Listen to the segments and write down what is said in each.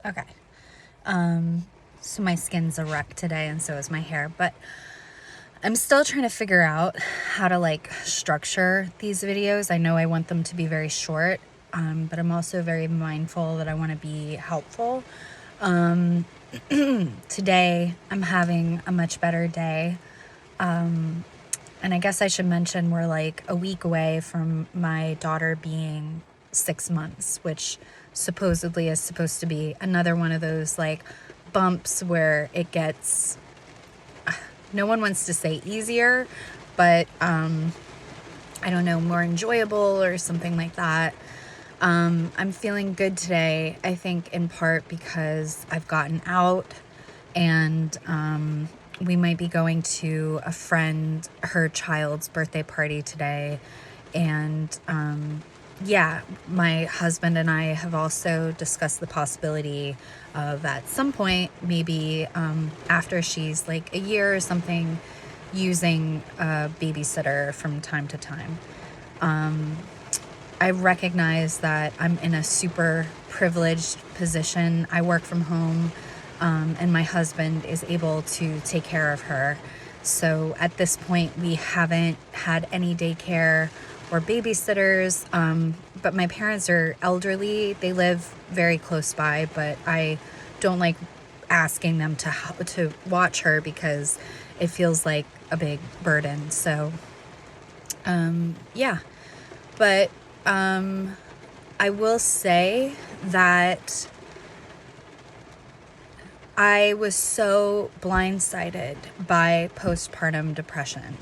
Okay. So my skin's a wreck today, and so is my hair, but I'm still trying to figure out how to like structure these videos. I know I want them to be very short, but I'm also very mindful that I want to be helpful. Today I'm having a much better day. And I guess I should mention we're like a week away from my daughter being 6 months, which supposedly is supposed to be another one of those like bumps where it gets, no one wants to say easier, but I don't know, more enjoyable or something like that. I'm feeling good today, I think in part because I've gotten out, and we might be going to a friend, her child's birthday party today. And yeah, my husband and I have also discussed the possibility of at some point, maybe after she's like a year or something, using a babysitter from time to time. I recognize that I'm in a super privileged position. I work from home, and my husband is able to take care of her. So at this point, we haven't had any daycare or babysitters, but my parents are elderly. They live very close by, but I don't like asking them to watch her because it feels like a big burden. So yeah, but I will say that I was so blindsided by postpartum depression.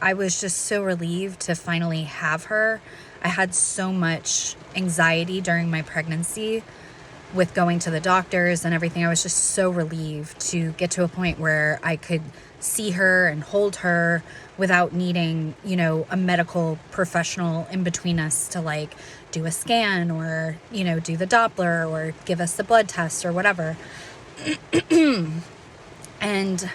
I was just so relieved to finally have her. I had so much anxiety during my pregnancy with going to the doctors and everything. I was just so relieved to get to a point where I could see her and hold her without needing, you know, a medical professional in between us to like do a scan or, you know, do the Doppler or give us the blood test or whatever. And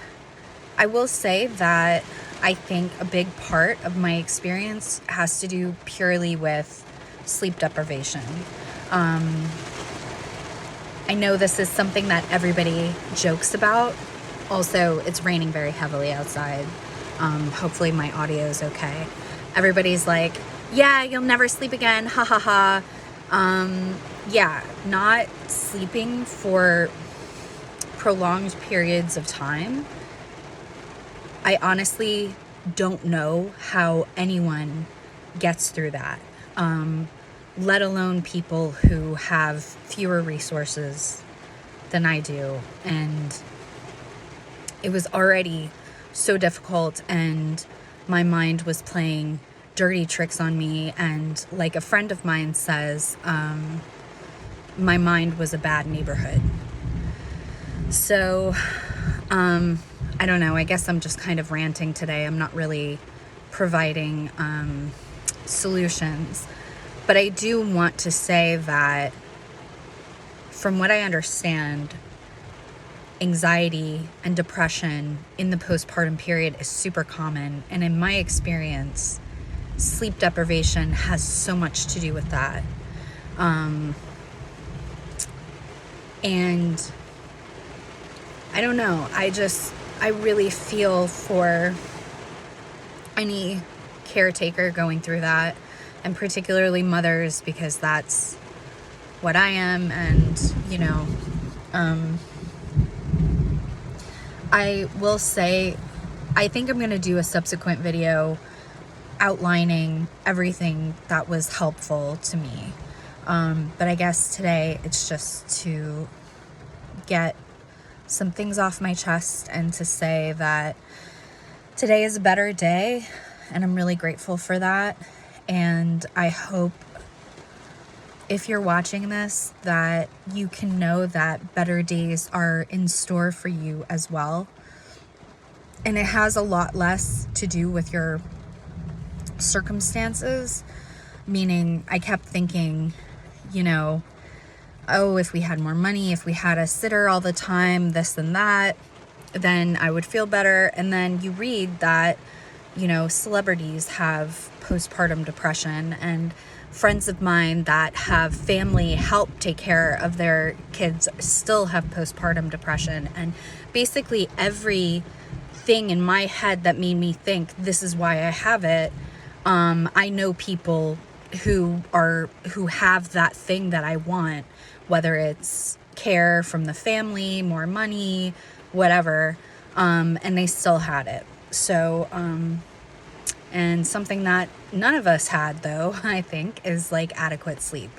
I will say that I think a big part of my experience has to do purely with sleep deprivation. I know this is something that everybody jokes about. Also, it's raining very heavily outside. Hopefully my audio is okay. Everybody's like, yeah, you'll never sleep again, ha ha ha. Yeah, not sleeping for prolonged periods of time. I honestly don't know how anyone gets through that, let alone people who have fewer resources than I do. And it was already so difficult, and my mind was playing dirty tricks on me. And like a friend of mine says, my mind was a bad neighborhood. So, I don't know, I guess I'm just kind of ranting today. I'm not really providing solutions. But I do want to say that from what I understand, anxiety and depression in the postpartum period is super common. And in my experience, sleep deprivation has so much to do with that. And I don't know, I really feel for any caretaker going through that, and particularly mothers, because that's what I am. And, you know, I will say, I think I'm going to do a subsequent video outlining everything that was helpful to me. But I guess today it's just to get some things off my chest and to say that today is a better day, and I'm really grateful for that. And I hope if you're watching this that you can know that better days are in store for you as well. And it has a lot less to do with your circumstances, meaning I kept thinking, you know, oh, if we had more money, if we had a sitter all the time, this and that, then I would feel better. And then you read that, you know, celebrities have postpartum depression, and friends of mine that have family help take care of their kids still have postpartum depression. And basically everything in my head that made me think this is why I have it, I know people who have that thing that I want, whether it's care from the family, more money, whatever, and they still had it. So, and something that none of us had, though, I think, is like adequate sleep.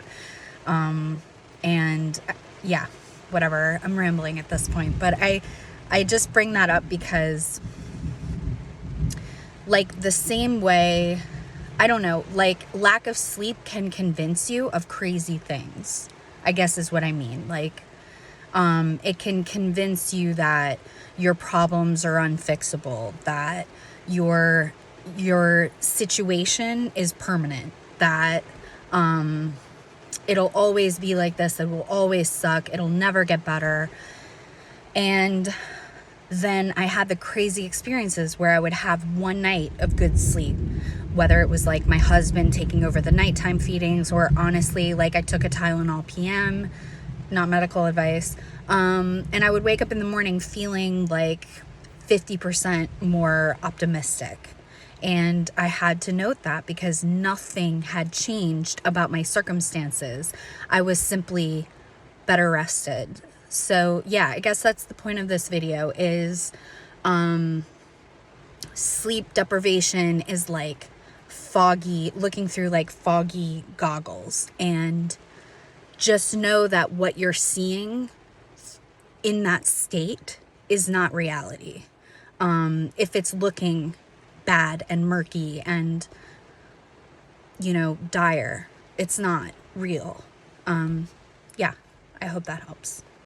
And yeah, whatever, I'm rambling at this point, but I just bring that up because, like, the same way, I don't know, like, lack of sleep can convince you of crazy things, I guess is what I mean. Like, it can convince you that your problems are unfixable, that your situation is permanent, that it'll always be like this, it will always suck, it'll never get better. And then I had the crazy experiences where I would have one night of good sleep, whether it was like my husband taking over the nighttime feedings, or honestly, like I took a Tylenol PM, not medical advice, and I would wake up in the morning feeling like 50% more optimistic. And I had to note that because nothing had changed about my circumstances. I was simply better rested. So yeah, I guess that's the point of this video is sleep deprivation is like foggy, looking through like foggy goggles, and just know that what you're seeing in that state is not reality. If it's looking bad and murky and, dire, it's not real. Yeah, I hope that helps.